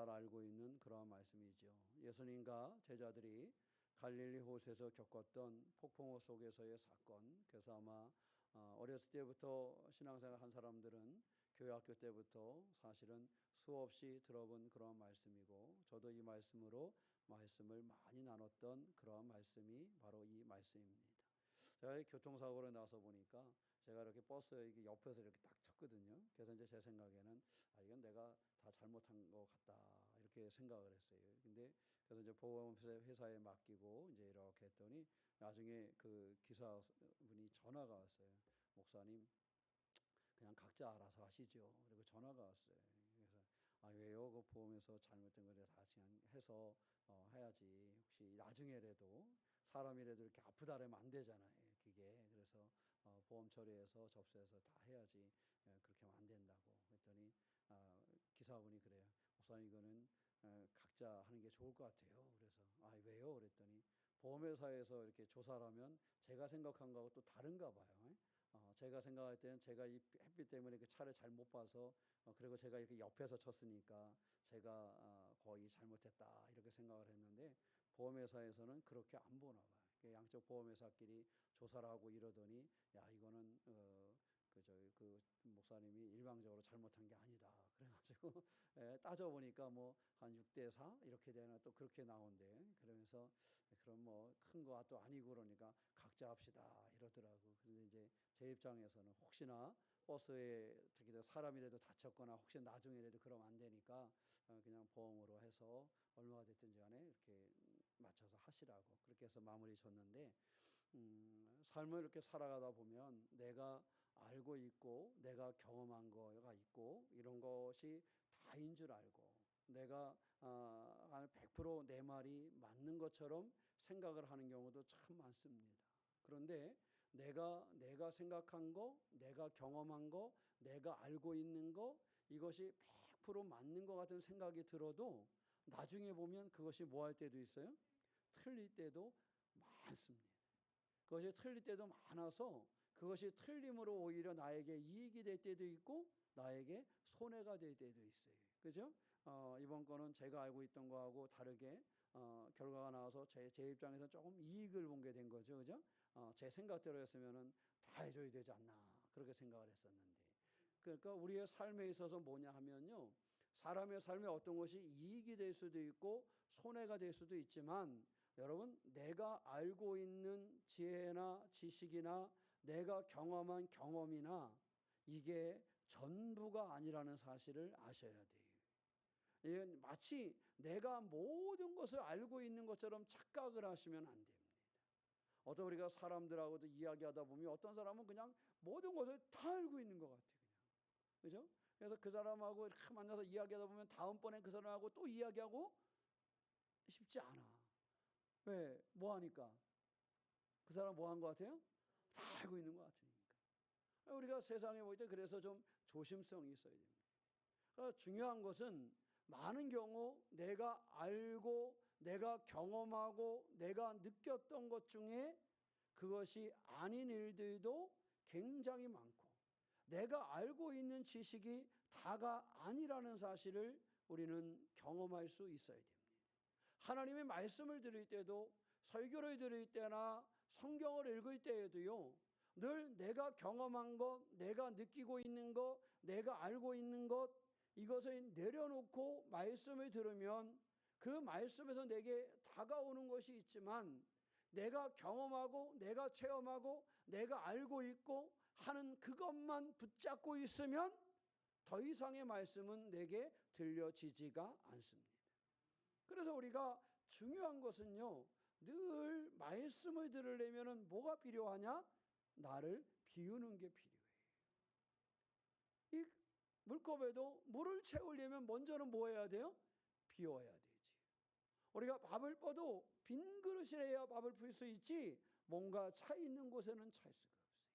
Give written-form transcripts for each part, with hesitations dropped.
잘 알고 있는 그러한 말씀이죠. 예수님과 제자들이 갈릴리 호수에서 겪었던 폭풍우 속에서의 사건. 그래서 아마 어렸을 때부터 신앙생활 한 사람들은 교회학교 때부터 사실은 수없이 들어본 그런 말씀이고, 저도 이 말씀으로 말씀을 많이 나눴던 그런 말씀이 바로 이 말씀입니다. 제가 교통사고로 나서 보니까 제가 이렇게 버스에 이렇게 옆에서 이렇게 딱 쳤거든요. 그래서 이제 제 생각에는 이건 내가 다 잘못한 것 같다 이렇게 생각을 했어요. 근데 그래서 이제 보험회사에 맡기고 이제 이렇게 했더니 나중에 그 기사분이 전화가 왔어요. 목사님, 그냥 각자 알아서 하시죠. 그리고 전화가 왔어요. 그래서 왜요? 그 보험에서 잘못된 거를 다 그냥 해서 해야지. 혹시 나중에라도 사람이라도 이렇게 아프다 그러면 안 되잖아요. 그게 그래서 보험 처리해서 접수해서 다 해야지. 그렇게 하면 안 된다고. 그랬더니 기사분이 그래요. 목사님, 이거는 각자 하는 게 좋을 것 같아요. 그래서 왜요? 그랬더니 보험회사에서 이렇게 조사를 하면 제가 생각한 거하고 또 다른가 봐요. 제가 생각할 때는 제가 이 햇빛 때문에 그 차를 잘 못 봐서 그리고 제가 이렇게 옆에서 쳤으니까 제가 거의 잘못했다 이렇게 생각을 했는데, 보험회사에서는 그렇게 안 보나 봐요. 양쪽 보험회사끼리 조사를 하고 이러더니 이거는 그 목사님이 일방적으로 잘못한 게 아니다. 그래가지고 따져보니까 뭐 한 6대4 이렇게 되나 또 그렇게 나온대. 그러면서 그럼 뭐 큰 거가 또 아니고 그러니까 각자 합시다 이러더라고. 그런데 이제 제 입장에서는 혹시나 버스에 특히 사람이라도 다쳤거나 혹시 나중에라도 그러면 안 되니까 그냥 보험으로 해서 얼마가 됐든지 간에 이렇게 맞춰서 하시라고 그렇게 해서 마무리 줬는데, 삶을 이렇게 살아가다 보면 내가 알고 있고 내가 경험한 거가 있고 이런 것이 다인 줄 알고 내가 100% 내 말이 맞는 것처럼 생각을 하는 경우도 참 많습니다. 그런데 내가 생각한 거, 내가 경험한 거, 내가 알고 있는 거, 이것이 100% 맞는 것 같은 생각이 들어도 나중에 보면 그것이 뭐 할 때도 있어요? 틀릴 때도 많습니다. 그것이 틀릴 때도 많아서 그것이 틀림으로 오히려 나에게 이익이 될 때도 있고 나에게 손해가 될 때도 있어요. 그죠? 이번 거는 제가 알고 있던 거하고 다르게 결과가 나와서 제 입장에서 조금 이익을 본 게 된 거죠. 그죠? 제 생각대로 했으면은 다 해줘야 되지 않나 그렇게 생각을 했었는데, 그러니까 우리의 삶에 있어서 뭐냐 하면요, 사람의 삶에 어떤 것이 이익이 될 수도 있고 손해가 될 수도 있지만, 여러분, 내가 알고 있는 지혜나 지식이나 내가 경험한 경험이나 이게 전부가 아니라는 사실을 아셔야 돼요. 마치 내가 모든 것을 알고 있는 것처럼 착각을 하시면 안 됩니다. 어떤 우리가 사람들하고도 이야기하다 보면 어떤 사람은 그냥 모든 것을 다 알고 있는 것 같아요. 그냥. 그죠? 그래서 그 사람하고 이렇게 만나서 이야기하다 보면 다음번에 그 사람하고 또 이야기하고 싶지 않아. 왜? 뭐 하니까? 그 사람 뭐 한 것 같아요? 다 알고 있는 것 같으니까. 우리가 세상에 볼 때 그래서 좀 조심성이 있어야 됩니다. 그러니까 중요한 것은 많은 경우 내가 알고 내가 경험하고 내가 느꼈던 것 중에 그것이 아닌 일들도 굉장히 많고, 내가 알고 있는 지식이 다가 아니라는 사실을 우리는 경험할 수 있어야 됩니다. 하나님의 말씀을 들을 때도, 설교를 들을 때나 성경을 읽을 때에도요, 늘 내가 경험한 것, 내가 느끼고 있는 것, 내가 알고 있는 것, 이것을 내려놓고 말씀을 들으면 그 말씀에서 내게 다가오는 것이 있지만, 내가 경험하고 내가 체험하고 내가 알고 있고 하는 그것만 붙잡고 있으면 더 이상의 말씀은 내게 들려지지가 않습니다. 그래서 우리가 중요한 것은요, 늘 말씀을 들으려면 뭐가 필요하냐? 나를 비우는 게 필요해요. 이 물컵에도 물을 채우려면 먼저는 뭐 해야 돼요? 비워야 되지. 우리가 밥을 뻐도 빈 그릇이라야 밥을 풀 수 있지 뭔가 차 있는 곳에는 찰 수가 없어요.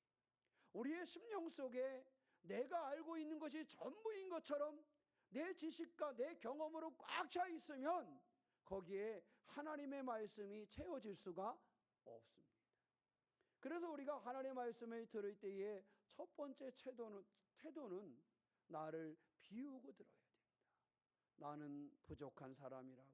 우리의 심령 속에 내가 알고 있는 것이 전부인 것처럼 내 지식과 내 경험으로 꽉 차 있으면 거기에 하나님의 말씀이 채워질 수가 없습니다. 그래서 우리가 하나님의 말씀을 들을 때에 첫 번째 태도는 나를 비우고 들어야 됩니다. 나는 부족한 사람이라고,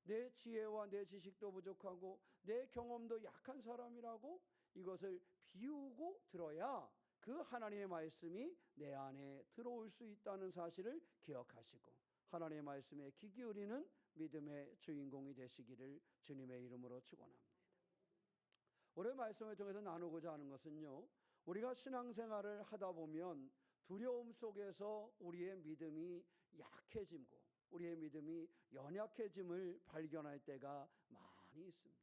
내 지혜와 내 지식도 부족하고 내 경험도 약한 사람이라고 이것을 비우고 들어야 그 하나님의 말씀이 내 안에 들어올 수 있다는 사실을 기억하시고 하나님의 말씀에 귀 기울이는 믿음의 주인공이 되시기를 주님의 이름으로 축원합니다. 오늘 말씀을 통해서 나누고자 하는 것은요, 우리가 신앙생활을 하다 보면 두려움 속에서 우리의 믿음이 약해지고 우리의 믿음이 연약해짐을 발견할 때가 많이 있습니다.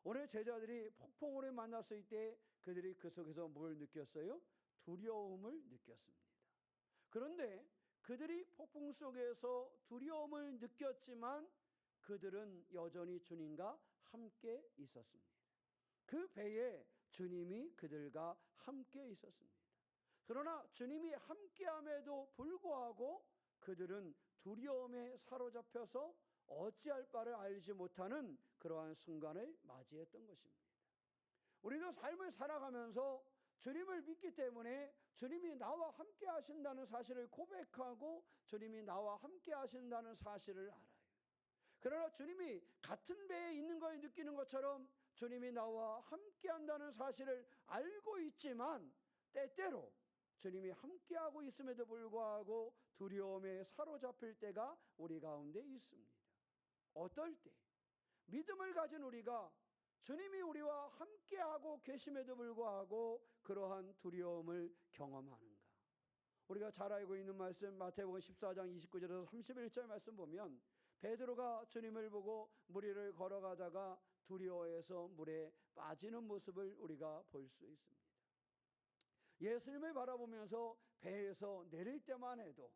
오늘 제자들이 폭풍우를 만났을 때 그들이 그 속에서 뭘 느꼈어요? 두려움을 느꼈습니다. 그런데 그들이 폭풍 속에서 두려움을 느꼈지만 그들은 여전히 주님과 함께 있었습니다. 그 배에 주님이 그들과 함께 있었습니다. 그러나 주님이 함께함에도 불구하고 그들은 두려움에 사로잡혀서 어찌할 바를 알지 못하는 그러한 순간을 맞이했던 것입니다. 우리도 삶을 살아가면서 주님을 믿기 때문에 주님이 나와 함께 하신다는 사실을 고백하고 주님이 나와 함께 하신다는 사실을 알아요. 그러나 주님이 같은 배에 있는 걸 느끼는 것처럼 주님이 나와 함께 한다는 사실을 알고 있지만 때때로 주님이 함께하고 있음에도 불구하고 두려움에 사로잡힐 때가 우리 가운데 있습니다. 어떨 때 믿음을 가진 우리가 주님이 우리와 함께하고 계심에도 불구하고 그러한 두려움을 경험하는가? 우리가 잘 알고 있는 말씀 마태복음 14장 29절에서 31절 말씀 보면 베드로가 주님을 보고 물 위를 걸어가다가 두려워해서 물에 빠지는 모습을 우리가 볼 수 있습니다. 예수님을 바라보면서 배에서 내릴 때만 해도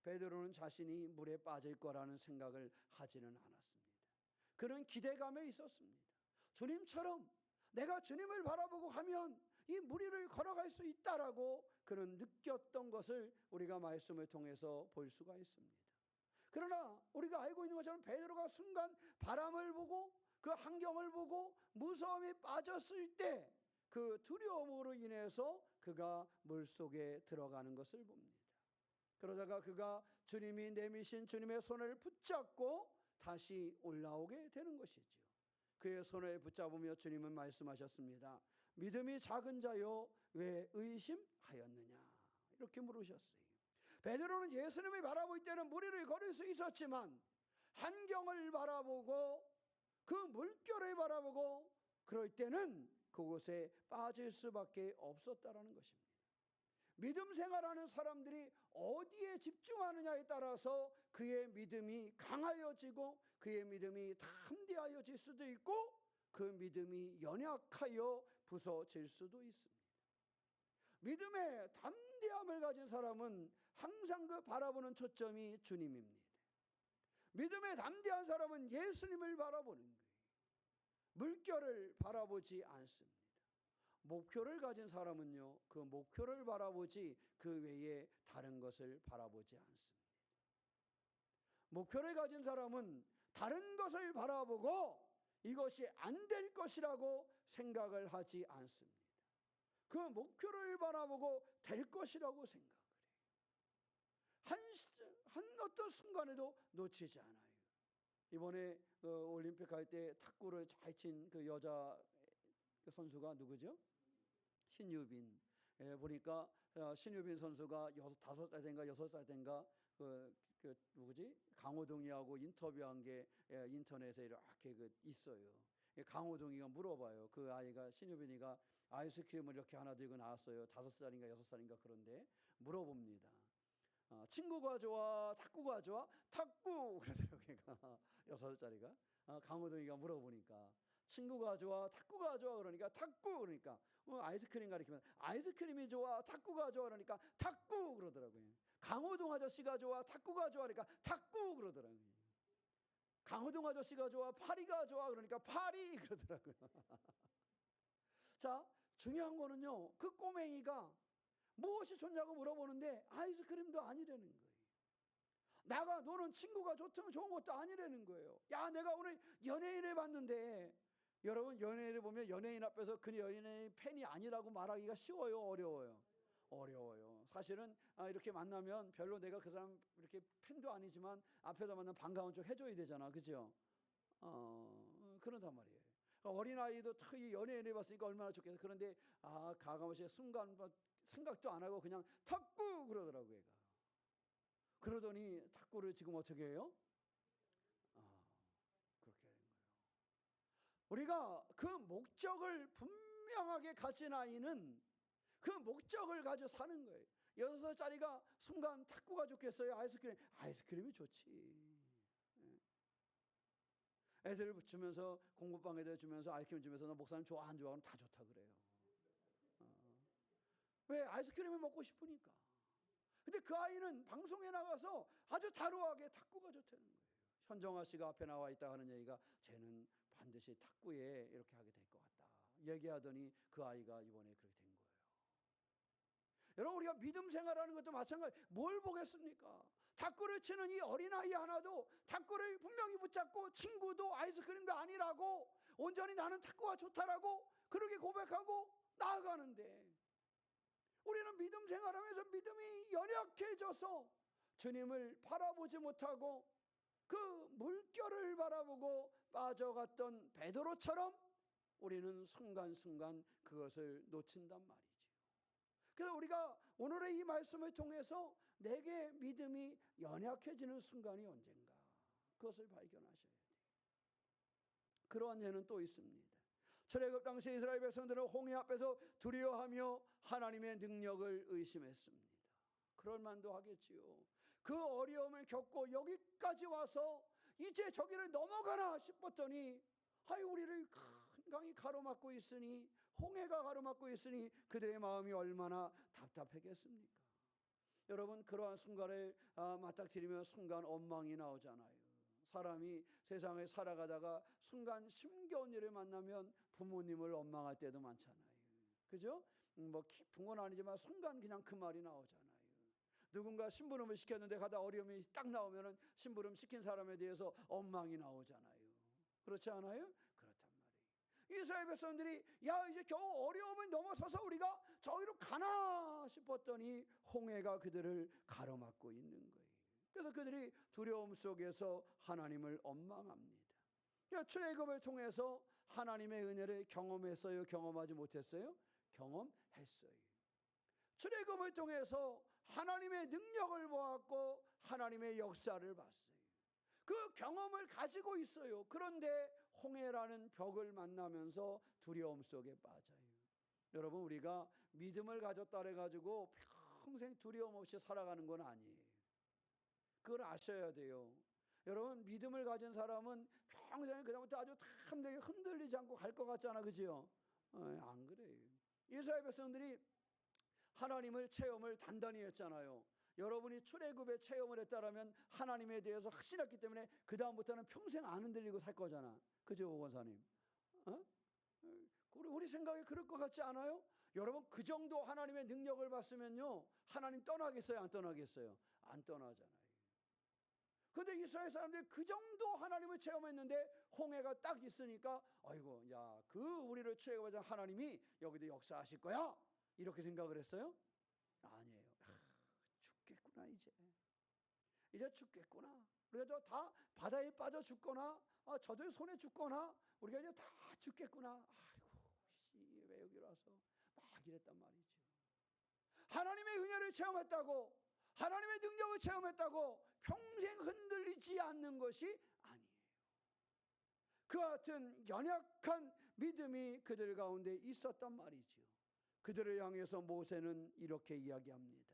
베드로는 자신이 물에 빠질 거라는 생각을 하지는 않았습니다. 그런 기대감에 있었습니다. 주님처럼 내가 주님을 바라보고 하면 이 물 위를 걸어갈 수 있다라고 그는 느꼈던 것을 우리가 말씀을 통해서 볼 수가 있습니다. 그러나 우리가 알고 있는 것처럼 베드로가 순간 바람을 보고 그 환경을 보고 무서움에 빠졌을 때 그 두려움으로 인해서 그가 물속에 들어가는 것을 봅니다. 그러다가 그가 주님이 내미신 주님의 손을 붙잡고 다시 올라오게 되는 것이죠. 그의 손을 붙잡으며 주님은 말씀하셨습니다. 믿음이 작은 자요 왜 의심하였느냐 이렇게 물으셨어요. 베드로는 예수님을 바라볼 때는 물 위를 걸을 수 있었지만 환경을 바라보고 그 물결을 바라보고 그럴 때는 그곳에 빠질 수밖에 없었다라는 것입니다. 믿음 생활하는 사람들이 어디에 집중하느냐에 따라서 그의 믿음이 강하여지고 그의 믿음이 담대하여질 수도 있고 그 믿음이 연약하여 부서질 수도 있습니다. 믿음의 담대함을 가진 사람은 항상 그 바라보는 초점이 주님입니다. 믿음의 담대한 사람은 예수님을 바라보는 거예요. 물결을 바라보지 않습니다. 목표를 가진 사람은요, 그 목표를 바라보지 그 외에 다른 것을 바라보지 않습니다. 목표를 가진 사람은 다른 것을 바라보고 이것이 안 될 것이라고 생각을 하지 않습니다. 그 목표를 바라보고 될 것이라고 생각을 해요. 한 어떤 순간에도 놓치지 않아요. 이번에 올림픽 할 때 탁구를 잘 친 그 여자 선수가 누구죠? 신유빈. 보니까 신유빈 선수가 5살 된가 6살 된가 그 누구지? 강호동이하고 인터뷰한 게 인터넷에 이렇게 있어요. 강호동이가 물어봐요. 그 아이가 신유빈이가 아이스크림을 이렇게 하나 들고 나왔어요. 5살인가 6살인가 그런데 물어봅니다. 친구가 좋아? 탁구가 좋아? 탁구! 그러더라고요. 걔가 6살짜리가. 강호동이가 물어보니까 친구가 좋아? 탁구가 좋아? 그러니까 탁구! 그러니까 아이스크림 가리키면 아이스크림이 좋아? 탁구가 좋아? 그러니까 탁구! 그러더라고요. 강호동 아저씨가 좋아? 탁구가 좋아? 그러니까 탁구! 그러더라고요. 강호동 아저씨가 좋아? 파리가 좋아? 그러니까 파리! 그러더라고요. 자, 중요한 거는요. 그 꼬맹이가 무엇이 좋냐고 물어보는데 아이스크림도 아니라는 거예요. 나가 노는 친구가 좋으면 좋은 것도 아니라는 거예요. 야, 내가 오늘 연예인을 봤는데, 여러분 연예인을 보면 연예인 앞에서 그 연예인 팬이 아니라고 말하기가 쉬워요, 어려워요? 어려워요. 사실은 이렇게 만나면 별로 내가 그 사람 이렇게 팬도 아니지만 앞에서 만나면 반가운 척 해줘야 되잖아, 그죠? 그런단 말이에요. 어린아이도 특히 연예인 해봤으니까 얼마나 좋겠어. 그런데 가감없이 순간 생각도 안 하고 그냥 탁구 그러더라고 얘가. 그러더니 탁구를 지금 어떻게 해요? 그렇게 된 거예요. 우리가 그 목적을 분명하게 가진 아이는 그 목적을 가지고 사는 거예요. 6살짜리가 순간 탁구가 좋겠어요? 아이스크림이 좋지. 애들 주면서 공부방 애들 주면서 아이스크림 주면서 너 목사님 좋아 안 좋아? 그럼 다 좋다 그래요. 왜? 아이스크림을 먹고 싶으니까. 근데 그 아이는 방송에 나가서 아주 다루하게 탁구가 좋다는 거예요. 현정아 씨가 앞에 나와 있다 하는 얘기가 쟤는 반드시 탁구에 이렇게 하게 될 것 같다 얘기하더니 그 아이가 이번에 그렇게 된 거예요. 여러분, 우리가 믿음 생활하는 것도 마찬가지. 뭘 보겠습니까? 탁구를 치는 이 어린아이 하나도 탁구를 분명히 붙잡고 친구도 아이스크림도 아니라고 온전히 나는 탁구가 좋다라고 그렇게 고백하고 나아가는데, 우리는 믿음 생활하면서 믿음이 연약해져서 주님을 바라보지 못하고 그 물결을 바라보고 빠져갔던 베드로처럼 우리는 순간순간 그것을 놓친단 말이죠. 그래서 우리가 오늘의 이 말씀을 통해서 내게 믿음이 연약해지는 순간이 언젠가, 그것을 발견하셔야 돼요. 그러한 예는 또 있습니다. 출애굽 당시 이스라엘 백성들은 홍해 앞에서 두려워하며 하나님의 능력을 의심했습니다. 그럴 만도 하겠지요. 그 어려움을 겪고 여기까지 와서 이제 저기를 넘어가나 싶었더니 우리를 큰 강이 가로막고 있으니, 홍해가 가로막고 있으니 그들의 마음이 얼마나 답답했겠습니까? 여러분, 그러한 순간을 맞닥뜨리며 순간 원망이 나오잖아요. 사람이 세상에 살아가다가 순간 힘겨운 일을 만나면 부모님을 원망할 때도 많잖아요. 그죠? 뭐 깊은 건 아니지만 순간 그냥 그 말이 나오잖아요. 누군가 심부름을 시켰는데 가다 어려움이 딱 나오면은 심부름 시킨 사람에 대해서 원망이 나오잖아요. 그렇지 않아요? 그렇단 말이에요. 이스라엘 백성들이 이제 겨우 어려움을 넘어서서 우리가 저기로 가나 싶었더니 홍해가 그들을 가로막고 있는 거예요. 그래서 그들이 두려움 속에서 하나님을 원망합니다. 출애굽을 통해서 하나님의 은혜를 경험했어요? 경험하지 못했어요? 경험했어요. 출애굽을 통해서 하나님의 능력을 보았고 하나님의 역사를 봤어요. 그 경험을 가지고 있어요. 그런데 홍해라는 벽을 만나면서 두려움 속에 빠져요. 여러분, 우리가 믿음을 가졌다 해가지고 평생 두려움 없이 살아가는 건 아니에요. 그걸 아셔야 돼요. 여러분, 믿음을 가진 사람은 평생 그다음부터 아주 탐나게 흔들리지 않고 갈 것 같잖아, 그죠? 안 그래요. 이스라엘 백성들이 하나님을 체험을 단단히 했잖아요. 여러분이 출애굽에 체험을 했다라면 하나님에 대해서 확신했기 때문에 그 다음부터는 평생 안 흔들리고 살 거잖아, 그죠, 오 권사님? 우리 생각에 그럴 것 같지 않아요? 여러분, 그 정도 하나님의 능력을 봤으면요, 하나님 떠나겠어요, 안 떠나겠어요? 안 떠나잖아요. 그런데 이스라엘 사람들이 그 정도 하나님을 체험했는데 홍해가 딱 있으니까 우리를 출애굽하신 하나님이 여기도 역사하실 거야, 이렇게 생각을 했어요? 아니에요. 죽겠구나, 이제 죽겠구나. 우리가 다 바다에 빠져 죽거나 저들 손에 죽거나 우리가 이제 다 죽겠구나. 왜 여기 와서 막 이랬단 말이죠. 하나님의 은혜를 체험했다고, 하나님의 능력을 체험했다고 평생 흔들리지 않는 것이 아니에요. 그 같은 연약한 믿음이 그들 가운데 있었단 말이죠. 그들을 향해서 모세는 이렇게 이야기합니다.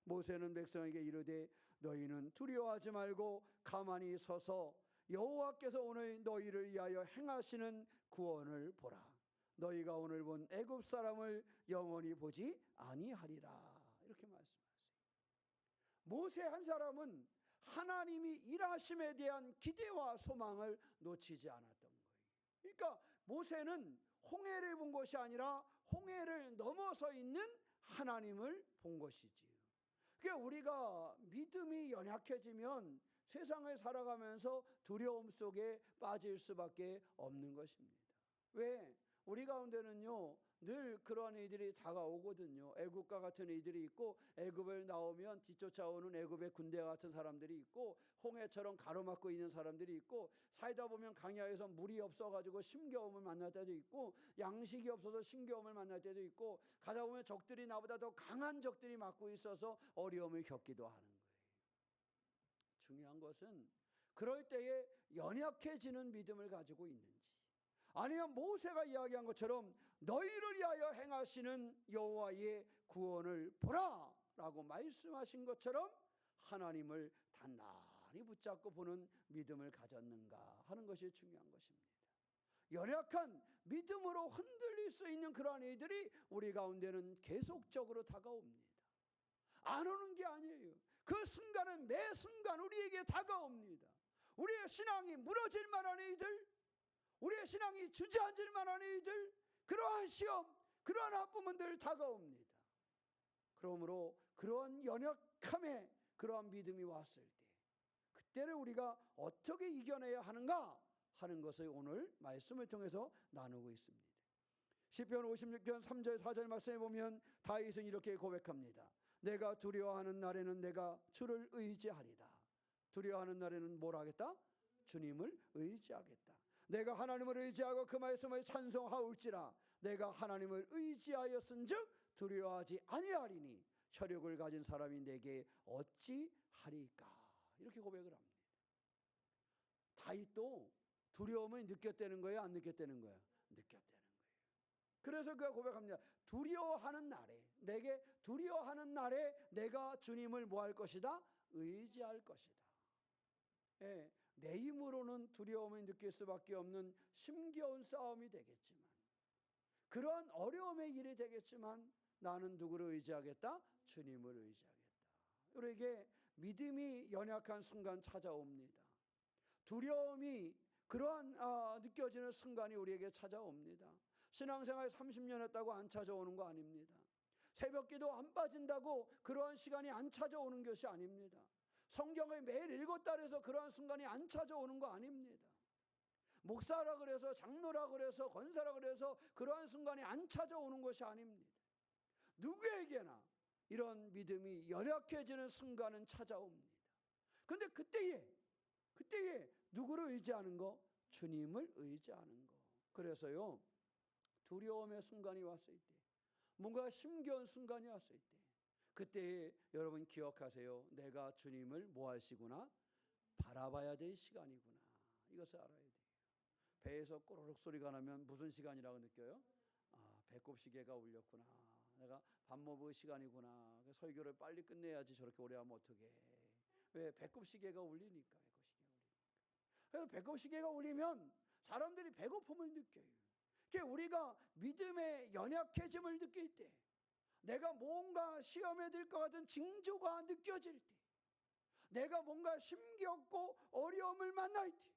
모세는 백성에게 이르되 너희는 두려워하지 말고 가만히 서서 여호와께서 오늘 너희를 위하여 행하시는 구원을 보라. 너희가 오늘 본 애굽 사람을 영원히 보지 아니하리라. 이렇게 말씀하세요. 모세 한 사람은 하나님이 일하심에 대한 기대와 소망을 놓치지 않았던 거예요. 그러니까 모세는 홍해를 본 것이 아니라 홍해를 넘어서 있는 하나님을 본 것이지요. 그러니까 우리가 믿음이 연약해지면 세상을 살아가면서 두려움 속에 빠질 수밖에 없는 것입니다. 왜? 우리 가운데는요, 늘 그러한 이들이 다가오거든요. 애국과 같은 이들이 있고, 애굽을 나오면 뒤쫓아오는 애굽의 군대 같은 사람들이 있고, 홍해처럼 가로막고 있는 사람들이 있고, 살다 보면 강야에서 물이 없어가지고 심겨움을 만날 때도 있고, 양식이 없어서 싱겨움을 만날 때도 있고, 가다 보면 적들이 나보다 더 강한 적들이 맞고 있어서 어려움을 겪기도 하는 거예요. 중요한 것은 그럴 때에 연약해지는 믿음을 가지고 있는지, 아니면 모세가 이야기한 것처럼 너희를 위하여 행하시는 여호와의 구원을 보라 라고 말씀하신 것처럼 하나님을 단단히 붙잡고 보는 믿음을 가졌는가 하는 것이 중요한 것입니다. 연약한 믿음으로 흔들릴 수 있는 그러한 이들이 우리 가운데는 계속적으로 다가옵니다. 안 오는 게 아니에요. 그 순간은 매 순간 우리에게 다가옵니다. 우리의 신앙이 무너질 만한 이들, 우리의 신앙이 주저앉을 만한 이들, 그러한 시험, 그러한 아픔은 늘 다가옵니다. 그러므로 그러한 연약함에 그러한 믿음이 왔을 때, 그때를 우리가 어떻게 이겨내야 하는가 하는 것을 오늘 말씀을 통해서 나누고 있습니다. 시편 56편 3절 4절 말씀에 보면 다윗은 이렇게 고백합니다. 내가 두려워하는 날에는 내가 주를 의지하리라. 두려워하는 날에는 뭘 하겠다? 주님을 의지하겠다. 내가 하나님을 의지하고 그 말씀을 찬송하올지라. 내가 하나님을 의지하였은즉 두려워하지 아니하리니 혈육을 가진 사람이 내게 어찌하리까. 이렇게 고백을 합니다. 다윗도 두려움을 느꼈다는 거예요? 안 느꼈다는 거예요? 느꼈다는 거예요. 그래서 그가 고백합니다. 두려워하는 날에, 내게 두려워하는 날에 내가 주님을 뭐 할 것이다? 의지할 것이다. 예, 내 힘으로는 두려움을 느낄 수밖에 없는 힘겨운 싸움이 되겠지만, 그런 어려움의 일이 되겠지만 나는 누구를 의지하겠다? 주님을 의지하겠다. 우리에게 믿음이 연약한 순간 찾아옵니다. 두려움이 그러한 느껴지는 순간이 우리에게 찾아옵니다. 신앙생활 30년 했다고 안 찾아오는 거 아닙니다. 새벽기도 안 빠진다고 그러한 시간이 안 찾아오는 것이 아닙니다. 성경을 매일 읽었다 해서 그러한 순간이 안 찾아오는 거 아닙니다. 목사라 그래서, 장로라 그래서, 권사라 그래서 그러한 순간이 안 찾아오는 것이 아닙니다. 누구에게나 이런 믿음이 연약해지는 순간은 찾아옵니다. 근데 그때에 누구를 의지하는 거? 주님을 의지하는 거. 그래서요, 두려움의 순간이 왔을 때, 뭔가 힘겨운 순간이 왔을 때, 그때 여러분 기억하세요. 내가 주님을 뭐 하시구나? 바라봐야 될 시간이구나. 이것을 알아야 돼요. 배에서 꼬르륵 소리가 나면 무슨 시간이라고 느껴요? 배꼽 시계가 울렸구나. 내가 밥 먹을 시간이구나. 설교를 빨리 끝내야지 저렇게 오래 하면 어떡해. 왜? 배꼽 시계가 울리니까. 그래서 배꼽 시계가 울리면 사람들이 배고픔을 느껴요. 우리가 믿음의 연약해짐을 느낄 때, 내가 뭔가 시험에 들 것 같은 징조가 느껴질 때, 내가 뭔가 힘겹고 어려움을 만날 때,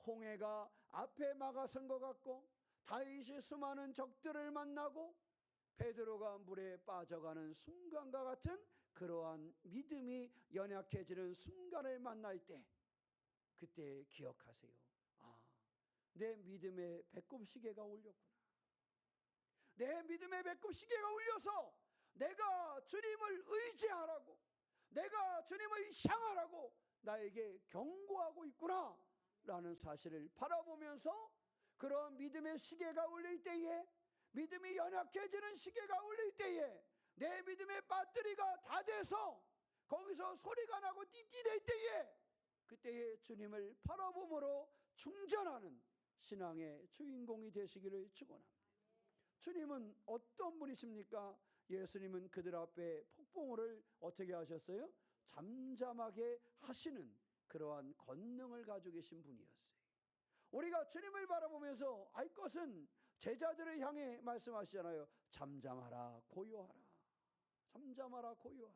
홍해가 앞에 막아선 것 같고 다윗이 수많은 적들을 만나고 베드로가 물에 빠져가는 순간과 같은 그러한 믿음이 연약해지는 순간을 만날 때, 그때 기억하세요. 내 믿음의 배꼽 시계가 울렸구나. 내 믿음의 배꼽 시계가 울려서 내가 주님을 의지하라고, 내가 주님을 향하라고 나에게 경고하고 있구나 라는 사실을 바라보면서, 그런 믿음의 시계가 울릴 때에, 믿음이 연약해지는 시계가 울릴 때에, 내 믿음의 배터리가 다 돼서 거기서 소리가 나고 띠띠댈 때에, 그때에 주님을 바라봄으로 충전하는 신앙의 주인공이 되시기를 축원합니다. 주님은 어떤 분이십니까? 예수님은 그들 앞에 폭풍우를 어떻게 하셨어요? 잠잠하게 하시는 그러한 권능을 가지고 계신 분이었어요. 우리가 주님을 바라보면서 알 것은, 제자들을 향해 말씀하시잖아요. 잠잠하라, 고요하라. 잠잠하라, 고요하라.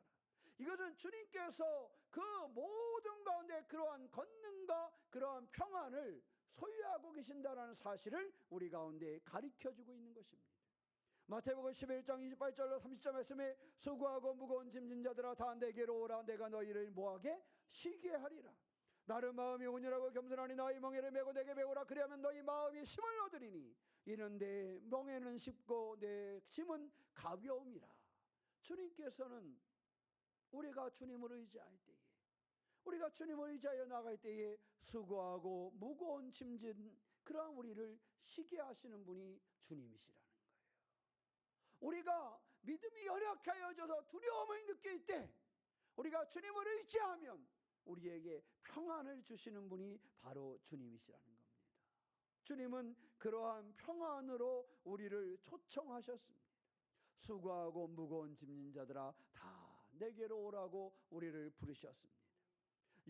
이것은 주님께서 그 모든 가운데 그러한 권능과 그러한 평안을 소유하고 계신다는 사실을 우리 가운데 가르쳐주고 있는 것입니다. 마태복음 11장 28절로 30절 말씀에 수고하고 무거운 짐진 자들아 다 내게로 오라. 내가 너희를 뭐하게? 쉬게 하리라. 나는 마음이 온유하고 겸손하니 너희 멍에를 메고 내게 배우라. 그리하면 너희 마음이 힘을 얻으리니 이는 내 멍에는 쉽고 내 짐은 가벼움이라. 주님께서는 우리가 주님을 의지할 때에, 우리가 주님을 의지하여 나갈 때에 수고하고 무거운 짐진 그러한 우리를 쉬게 하시는 분이 주님이시라는 거예요. 우리가 믿음이 연약하여져서 두려움을 느낄 때 우리가 주님을 의지하면 우리에게 평안을 주시는 분이 바로 주님이시라는 겁니다. 주님은 그러한 평안으로 우리를 초청하셨습니다. 수고하고 무거운 짐진 자들아 다 내게로 오라고 우리를 부르셨습니다.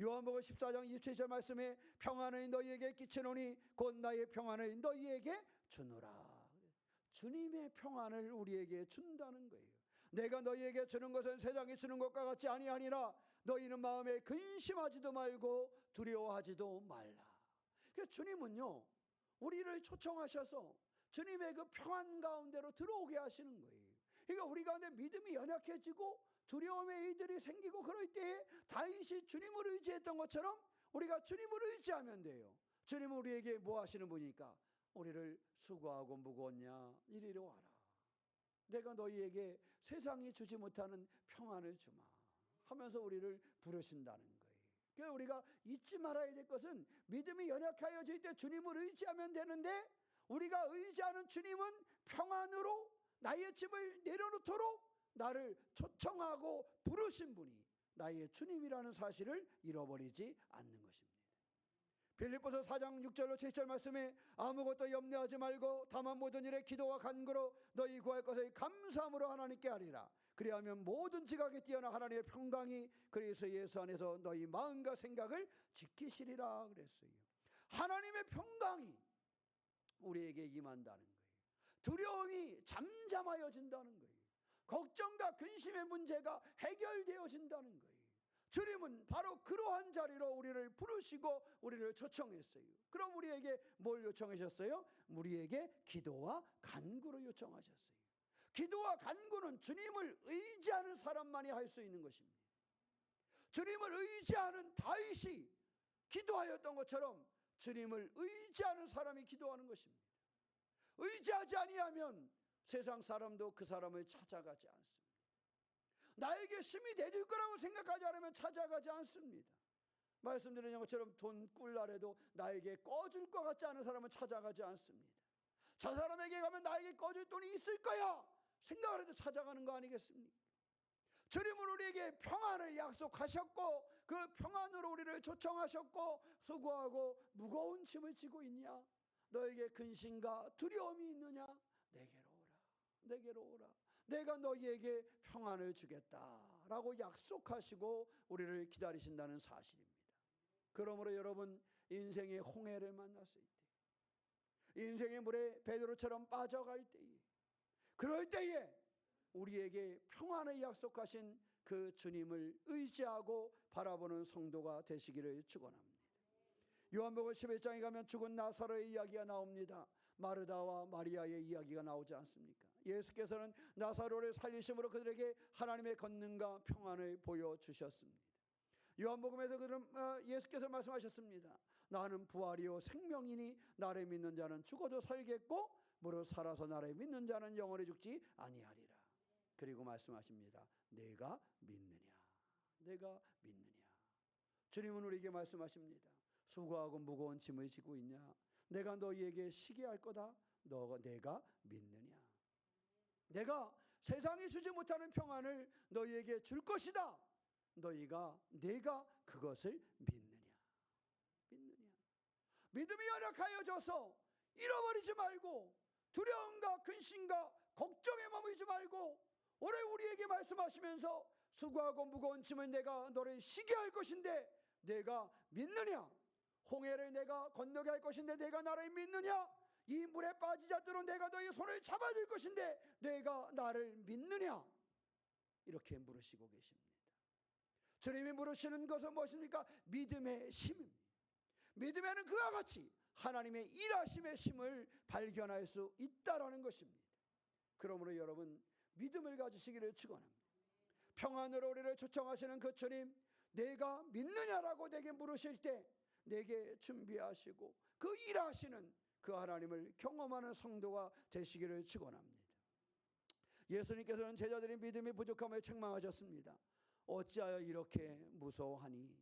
요한복음 14장 27절 말씀에 평안을 너희에게 끼치노니 곧 나의 평안을 너희에게 주노라. 주님의 평안을 우리에게 준다는 거예요. 내가 너희에게 주는 것은 세상이 주는 것과 같지 아니하니라. 너희는 마음에 근심하지도 말고 두려워하지도 말라. 그러니까 주님은요, 우리를 초청하셔서 주님의 그 평안 가운데로 들어오게 하시는 거예요. 그러니까 우리 가운데 믿음이 연약해지고 두려움의 일들이 생기고 그럴 때에 다윗이 주님을 의지했던 것처럼 우리가 주님을 의지하면 돼요. 주님은 우리에게 뭐 하시는 분이니까 우리를 수고하고 무거웠냐 이리로 와라. 내가 너희에게 세상이 주지 못하는 평안을 주마 하면서 우리를 부르신다는 거예요. 그래서 우리가 잊지 말아야 될 것은 믿음이 연약하여질 때 주님을 의지하면 되는데 우리가 의지하는 주님은 평안으로 나의 짐을 내려놓도록 나를 초청하고 부르신 분이 나의 주님이라는 사실을 잃어버리지 않는 것입니다. 빌립보서 4장 6절로 7절 말씀에 아무것도 염려하지 말고 다만 모든 일에 기도와 간구로 너희 구할 것을 감사함으로 하나님께 하리라. 그리하면 모든 지각에 뛰어난 하나님의 평강이 그리스도 예수 안에서 너희 마음과 생각을 지키시리라 그랬어요. 하나님의 평강이 우리에게 임한다는 거예요. 두려움이 잠잠하여진다는 거예요. 걱정과 근심의 문제가 해결되어진다는 거예요. 주님은 바로 그러한 자리로 우리를 부르시고 우리를 초청했어요. 그럼 우리에게 뭘 요청하셨어요? 우리에게 기도와 간구를 요청하셨어요. 기도와 간구는 주님을 의지하는 사람만이 할 수 있는 것입니다. 주님을 의지하는 다윗이 기도하였던 것처럼 주님을 의지하는 사람이 기도하는 것입니다. 의지하지 아니하면 세상 사람도 그 사람을 찾아가지 않습니다. 나에게 힘이 되줄 거라고 생각하지 않으면 찾아가지 않습니다. 말씀드린 것처럼 돈 꿀날에도 나에게 꺼줄 것 같지 않은 사람은 찾아가지 않습니다. 저 사람에게 가면 나에게 꺼줄 돈이 있을 거야 생각을 해도 찾아가는 거 아니겠습니까? 주님은 우리에게 평안을 약속하셨고 그 평안으로 우리를 초청하셨고 수고하고 무거운 짐을 지고 있냐? 너에게 근심과 두려움이 있느냐? 내게로 오라. 내게로 오라. 내가 너희에게 평안을 주겠다라고 약속하시고 우리를 기다리신다는 사실입니다. 그러므로 여러분 인생의 홍해를 만났을 때 인생의 물에 베드로처럼 빠져갈 때에 그럴 때에 우리에게 평안을 약속하신 그 주님을 의지하고 바라보는 성도가 되시기를 축원합니다. 요한복음 11장에 가면 죽은 나사로의 이야기가 나옵니다. 마르다와 마리아의 이야기가 나오지 않습니까? 예수께서는 나사로를 살리심으로 그들에게 하나님의 권능과 평안을 보여주셨습니다. 요한복음에서 예수께서 말씀하셨습니다. 나는 부활이요 생명이니 나를 믿는 자는 죽어도 살겠고 무릇 살아서 나를 믿는 자는 영원히 죽지 아니하리라. 그리고 말씀하십니다. 내가 믿느냐? 내가 믿느냐? 주님은 우리에게 말씀하십니다. 수고하고 무거운 짐을 지고 있냐? 내가 너희에게 쉬게 할 거다. 내가 믿느냐? 내가 세상이 주지 못하는 평안을 너희에게 줄 것이다. 내가 그것을 믿느냐? 믿느냐? 믿음이 연약하여져서 잃어버리지 말고 두려움과 근심과 걱정에 머물지 말고 오늘 우리에게 말씀하시면서 수고하고 무거운 짐을 내가 너를 쉬게 할 것인데 내가 믿느냐? 홍해를 내가 건너게 할 것인데 내가 나를 믿느냐? 이 물에 빠지지 않도록 내가 너희 손을 잡아줄 것인데 내가 나를 믿느냐? 이렇게 물으시고 계십니다. 주님이 물으시는 것은 무엇입니까? 믿음의 힘입니다. 믿음에는 그와 같이 하나님의 일하심의 힘을 발견할 수 있다라는 것입니다. 그러므로 여러분 믿음을 가지시기를 축원합니다. 평안으로 우리를 초청하시는 그 주님, 내가 믿느냐라고 내게 물으실 때 내게 준비하시고 그 일하시는 그 하나님을 경험하는 성도가 되시기를 축원합니다. 예수님께서는 제자들의 믿음이 부족함을 책망하셨습니다. 어찌하여 이렇게 무서워하니?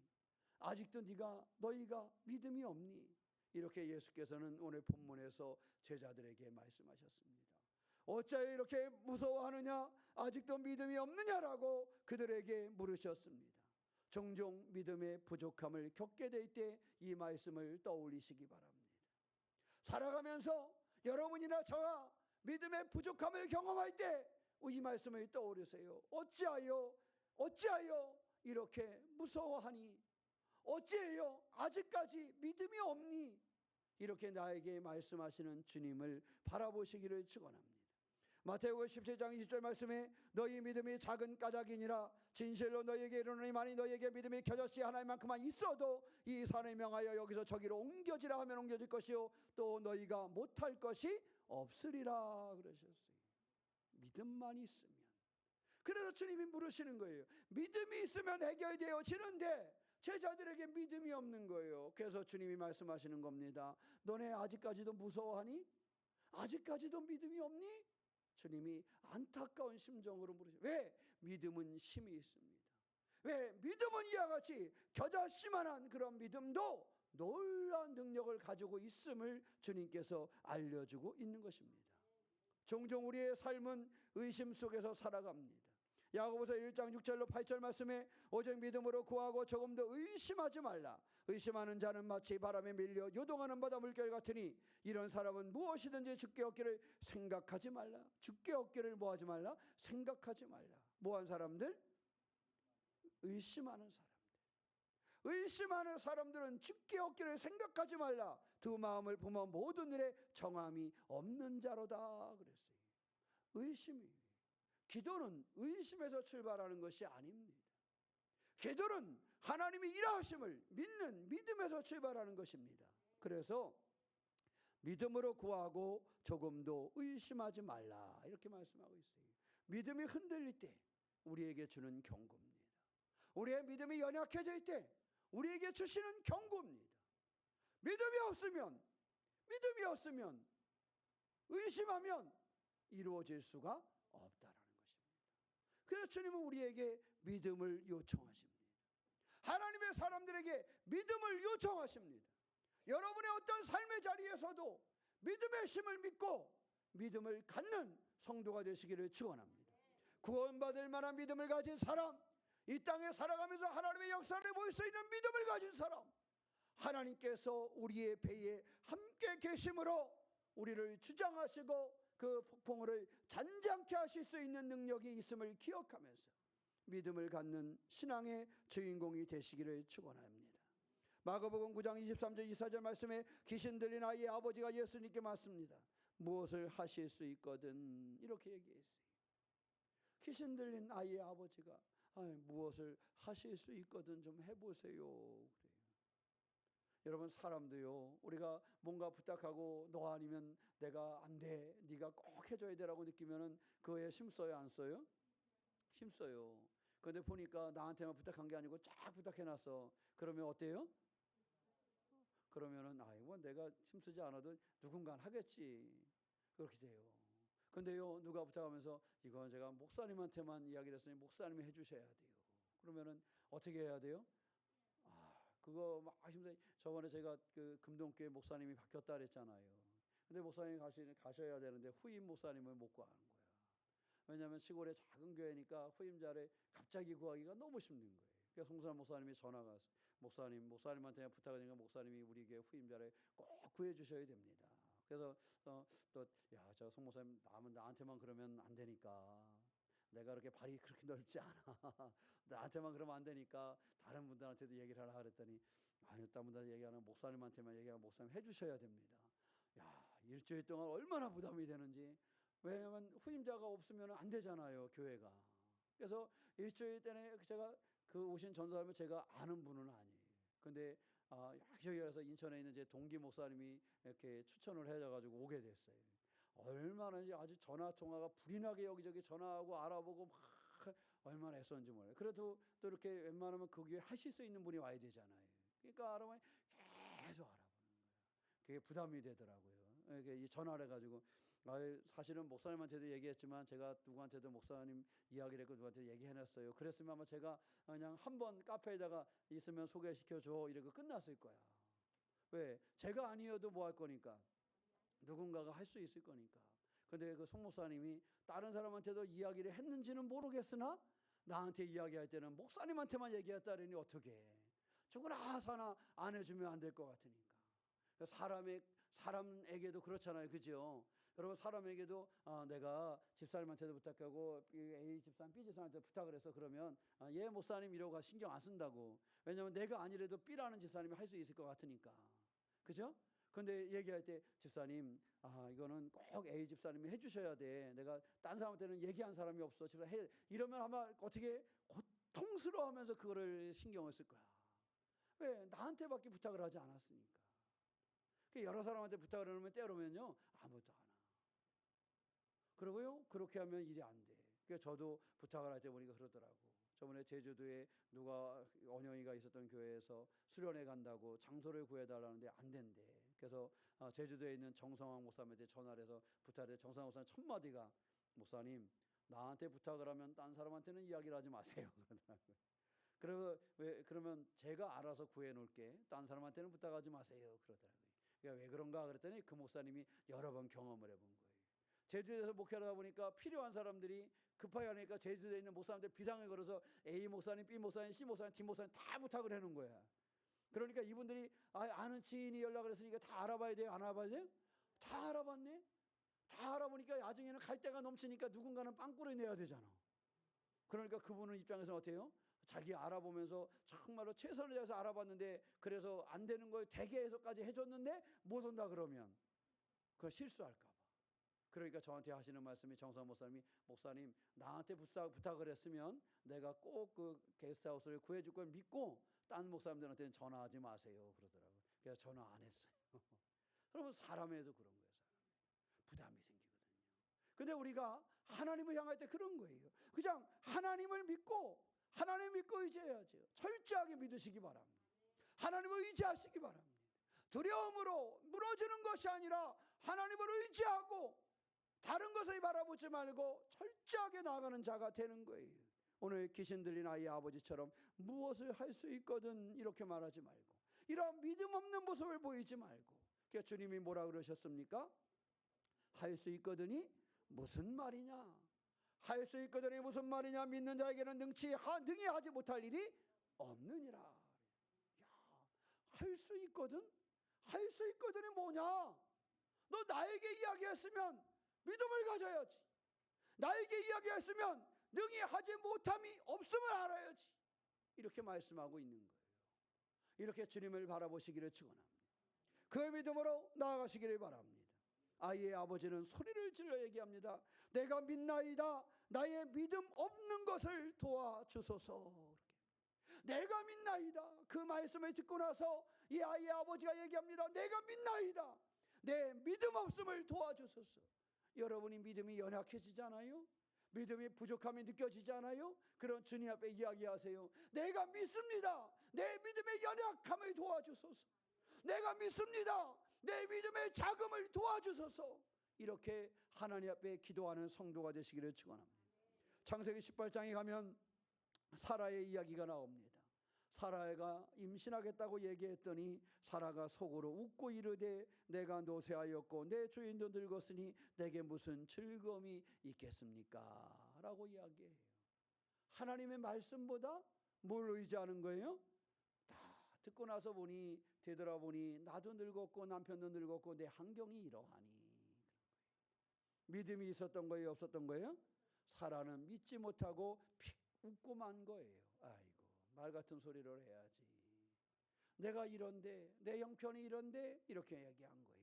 아직도 너희가 믿음이 없니? 이렇게 예수께서는 오늘 본문에서 제자들에게 말씀하셨습니다. 어찌하여 이렇게 무서워하느냐? 아직도 믿음이 없느냐라고 그들에게 물으셨습니다. 종종 믿음의 부족함을 겪게 될 때 이 말씀을 떠올리시기 바랍니다. 살아가면서 여러분이나 저가 믿음의 부족함을 경험할 때 이 말씀을 떠올리세요. 어찌하여 이렇게 무서워하니? 어찌하여 아직까지 믿음이 없니? 이렇게 나에게 말씀하시는 주님을 바라보시기를 축원합니다. 마태복음 17장 20절 말씀에 너희 믿음이 작은 까닭이니라 진실로 너희에게 이르노니 만일 너희에게 믿음이 겨자씨 하나만큼만 있어도 이 산에 명하여 여기서 저기로 옮겨지라 하면 옮겨질 것이요 또 너희가 못할 것이 없으리라 그러셨어요. 믿음만 있으면. 그래서 주님이 물으시는 거예요. 믿음이 있으면 해결되어지는데 제자들에게 믿음이 없는 거예요. 그래서 주님이 말씀하시는 겁니다. 너네 아직까지도 무서워하니? 아직까지도 믿음이 없니? 주님이 안타까운 심정으로 물으세요. 왜? 믿음은 힘이 있습니다. 왜? 믿음은 이와 같이 겨자씨만한 그런 믿음도 놀라운 능력을 가지고 있음을 주님께서 알려주고 있는 것입니다. 종종 우리의 삶은 의심 속에서 살아갑니다. 야고보서 1장 6절로 8절 말씀에 오직 믿음으로 구하고 조금 더 의심하지 말라. 의심하는 자는 마치 바람에 밀려 요동하는 바다 물결 같으니 이런 사람은 무엇이든지 주께 얻기를 생각하지 말라. 주께 얻기를 뭐하지 말라? 생각하지 말라. 뭐한 사람들? 의심하는 사람들. 의심하는 사람들은 주께 얻기를 생각하지 말라. 두 마음을 품어 모든 일에 정함이 없는 자로다 그랬어요. 의심이. 기도는 의심에서 출발하는 것이 아닙니다. 기도는 하나님이 일하심을 믿는 믿음에서 출발하는 것입니다. 그래서 믿음으로 구하고 조금도 의심하지 말라 이렇게 말씀하고 있어요. 믿음이 흔들릴 때 우리에게 주는 경고입니다. 우리의 믿음이 연약해질 때 우리에게 주시는 경고입니다. 믿음이 없으면 의심하면 이루어질 수가 없다라는 것입니다. 그래서 주님은 우리에게 믿음을 요청하십니다. 하나님의 사람들에게 믿음을 요청하십니다. 여러분의 어떤 삶의 자리에서도 믿음의 힘을 믿고 믿음을 갖는 성도가 되시기를 축원합니다. 구원받을 만한 믿음을 가진 사람, 이 땅에 살아가면서 하나님의 역사를 볼 수 있는 믿음을 가진 사람, 하나님께서 우리의 배에 함께 계심으로 우리를 주장하시고 그 폭풍우를 잔잔케 하실 수 있는 능력이 있음을 기억하면서 믿음을 갖는 신앙의 주인공이 되시기를 축원합니다. 마가복음 9장 23절 24절 말씀에 귀신 들린 아이의 아버지가 예수님께 맞습니다. 무엇을 하실 수 있거든 이렇게 얘기했어요. 귀신 들린 아이의 아버지가 무엇을 하실 수 있거든 좀 해보세요 그래요. 여러분 사람도요 우리가 뭔가 부탁하고 너 아니면 내가 안 돼 네가 꼭 해줘야 되라고 느끼면은 그거에 힘써요 안 써요? 힘써요. 근데 보니까 나한테만 부탁한 게 아니고 쫙 부탁해놨어. 그러면 어때요? 그러면은 뭐 내가 힘쓰지 않아도 누군가 하겠지 그렇게 돼요. 근데요 누가 부탁하면서 이건 제가 목사님한테만 이야기를 했으니 목사님이 해주셔야 돼요. 그러면은 어떻게 해야 돼요? 그거 막 힘들어. 저번에 제가 그 금동교회 목사님이 바뀌었다 그랬잖아요. 근데 목사님 가셔야 되는데 후임 목사님을 못 구하는 거야. 왜냐하면 시골에 작은 교회니까 후임자를 갑자기 구하기가 너무 힘든 거예요. 그래서 송선한 목사님이 전화가 왔어요. 목사님한테 부탁하니까 목사님이 우리 교회 후임자를 꼭 구해 주셔야 됩니다. 그래서 저 송 목사님 나한테만 그러면 안 되니까 내가 그렇게 발이 그렇게 넓지 않아. 나한테만 그러면 안 되니까 다른 분들한테도 얘기를 하라 그랬더니 다른 분들 얘기하는 목사님한테만 얘기하면 목사님 해주셔야 됩니다. 일주일 동안 얼마나 부담이 되는지. 왜냐하면 후임자가 없으면 안 되잖아요 교회가. 그래서 일주일 때는 제가 그 오신 전도사님을 제가 아는 분은 아니에요. 근데 여기 와서 인천에 있는 제 동기 목사님이 이렇게 추천을 해줘가지고 오게 됐어요. 얼마나 아주 전화 통화가 불이 나게 여기저기 전화하고 알아보고 막 얼마나 애썼는지 몰라요. 그래도 또 이렇게 웬만하면 그 교회 하실 수 있는 분이 와야 되잖아요. 그러니까 알아보니 계속 알아보는 거예요. 그게 부담이 되더라고요. 이게 전화를 해가지고 사실은 목사님한테도 얘기했지만 제가 누구한테도 목사님 이야기를 했고 누구한테 얘기해놨어요. 그랬으면 아마 제가 그냥 한번 카페에다가 있으면 소개시켜줘 이러고 끝났을 거야. 왜? 제가 아니어도 뭐 할 거니까 누군가가 할 수 있을 거니까. 근데 그 송 목사님이 다른 사람한테도 이야기를 했는지는 모르겠으나 나한테 이야기할 때는 목사님한테만 얘기했다더니 어떻게 해. 죽으나 사나 안 해주면 안 될 것 같으니까. 사람에게도 그렇잖아요. 그죠? 여러분 사람에게도 내가 집사님한테도 부탁하고 A 집사님 B 집사님한테 부탁을 해서 그러면 얘 목사님 이러고 신경 안 쓴다고. 왜냐하면 내가 아니래도 B라는 집사님이 할 수 있을 것 같으니까. 그죠? 근데 얘기할 때 집사님 이거는 꼭 A 집사님이 해주셔야 돼. 내가 딴 사람한테는 얘기한 사람이 없어. 이러면 아마 어떻게 고통스러워하면서 그거를 신경을 쓸 거야. 왜? 나한테밖에 부탁을 하지 않았으니까. 여러 사람한테 부탁을 하면 때로면요 아무것도 안 와. 그러고요 그렇게 하면 일이 안 돼. 그래서 저도 부탁을 할 때 보니까 그러더라고. 저번에 제주도에 누가 언영이가 있었던 교회에서 수련회 간다고 장소를 구해달라는데 안 된대. 그래서 제주도에 있는 정성황 목사님한테 전화를 해서 부탁을 해. 정성황 목사님 첫 마디가 목사님 나한테 부탁을 하면 딴 사람한테는 이야기를 하지 마세요. 그러더라고요. 그러면 제가 알아서 구해놓을게. 딴 사람한테는 부탁하지 마세요. 그러더라고요. 그러니까 왜 그런가 그랬더니 그 목사님이 여러 번 경험을 해본 거예요. 제주도에서 목회하다 보니까 필요한 사람들이 급하게 하니까 제주도에 있는 목사님들 비상을 걸어서 A 목사님, B 목사님, C 목사님, D 목사님 다 부탁을 해놓은 거야. 그러니까 이분들이 아는 지인이 연락을 했으니까 다 알아봐야 돼요? 안 알아봐야 돼요? 다 알아봤네? 다 알아보니까 나중에는 갈 데가 넘치니까 누군가는 빵꾸를 내야 되잖아. 그러니까 그분은 입장에서는 어때요? 자기 알아보면서 정말로 최선을 다해서 알아봤는데 그래서 안 되는 걸 대개에서까지 해줬는데 못 온다 그러면 그거 실수할까 봐. 그러니까 저한테 하시는 말씀이 정상 목사님 나한테 부탁을 했으면 내가 꼭 그 게스트하우스를 구해줄 걸 믿고 딴 목사님들한테는 전화하지 마세요 그러더라고요. 그래서 전화 안 했어요. 그러면 사람에도 그런 거예요. 부담이 생기거든요. 근데 우리가 하나님을 향할 때 그런 거예요. 그냥 하나님을 믿고 의지해야죠. 철저하게 믿으시기 바랍니다. 하나님을 의지하시기 바랍니다. 두려움으로 무너지는 것이 아니라 하나님을 의지하고 다른 것을 바라보지 말고 철저하게 나아가는 자가 되는 거예요. 오늘 귀신 들린 아이 아버지처럼 무엇을 할 수 있거든 이렇게 말하지 말고 이런 믿음 없는 모습을 보이지 말고 그러니까 주님이 뭐라 그러셨습니까? 할 수 있거든이 무슨 말이냐? 할 수 있거든이 무슨 말이냐? 믿는 자에게는 능히 하지 못할 일이 없느니라. 할 수 있거든? 할 수 있거든이 뭐냐? 너 나에게 이야기했으면 믿음을 가져야지. 나에게 이야기했으면 능히 하지 못함이 없음을 알아야지. 이렇게 말씀하고 있는 거예요. 이렇게 주님을 바라보시기를 축원합니다. 그 믿음으로 나아가시기를 바랍니다. 아이의 아버지는 소리를 질러 얘기합니다. 내가 믿나이다. 나의 믿음 없는 것을 도와주소서. 내가 믿나이다. 그 말씀을 듣고 나서 이 아이의 아버지가 얘기합니다. 내가 믿나이다. 내 믿음 없음을 도와주소서. 여러분이 믿음이 연약해지잖아요. 믿음이 부족함이 느껴지잖아요. 그런 주님 앞에 이야기하세요. 내가 믿습니다. 내 믿음의 연약함을 도와주소서. 내가 믿습니다. 내 믿음의 자금을 도와주소서. 이렇게 하나님 앞에 기도하는 성도가 되시기를 축원합니다. 창세기 18장에 가면 사라의 이야기가 나옵니다. 사라가 임신하겠다고 얘기했더니 사라가 속으로 웃고 이르되 내가 노쇠하였고 내 주인도 늙었으니 내게 무슨 즐거움이 있겠습니까? 라고 이야기해요. 하나님의 말씀보다 뭘 의지하는 거예요? 다 듣고 나서 보니 되돌아보니 나도 늙었고 남편도 늙었고 내 환경이 이러하니. 믿음이 있었던 거예요? 없었던 거예요? 사라는 믿지 못하고 픽 웃고 만 거예요. 아이고 말 같은 소리를 해야지. 내가 이런데 내 형편이 이런데 이렇게 얘기한 거예요.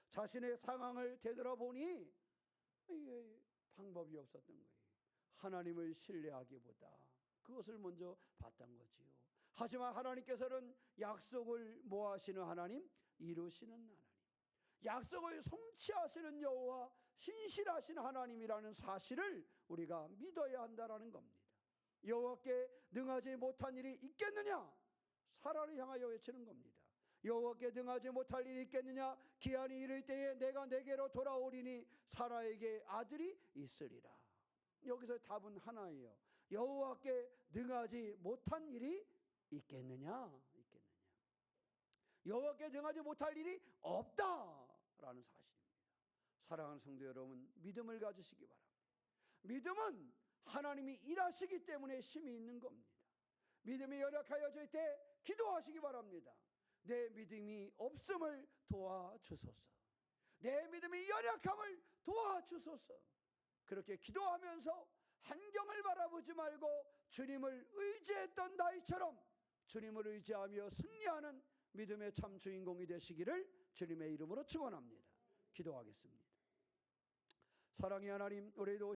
자신의 상황을 되돌아보니 이게 방법이 없었던 거예요. 하나님을 신뢰하기보다 그것을 먼저 봤던 거지요. 하지만 하나님께서는 약속을 뭐 하시는 하나님? 이루시는 하나님. 약속을 성취하시는 여호와 신실하신 하나님이라는 사실을 우리가 믿어야 한다라는 겁니다. 여호와께 능하지 못한 일이 있겠느냐? 사라를 향하여 외치는 겁니다. 여호와께 능하지 못할 일이 있겠느냐? 기한이 이를 때에 내가 내게로 돌아오리니 사라에게 아들이 있으리라. 여기서 답은 하나예요. 여호와께 능하지 못한 일이 있겠느냐? 여호와께 능하지 못할 일이 없다라는 사실입니다. 사랑하는 성도 여러분, 믿음을 가지시기 바랍니다. 믿음은 하나님이 일하시기 때문에 힘이 있는 겁니다. 믿음이 연약하여질 때 기도하시기 바랍니다. 내 믿음이 없음을 도와주소서. 내 믿음이 연약함을 도와주소서. 그렇게 기도하면서 환경을 바라보지 말고 주님을 의지했던 다윗처럼 주님을 의지하며 승리하는 믿음의 참 주인공이 되시기를 주님의 이름으로 축원합니다. 기도하겠습니다. 사랑의 하나님, 우리도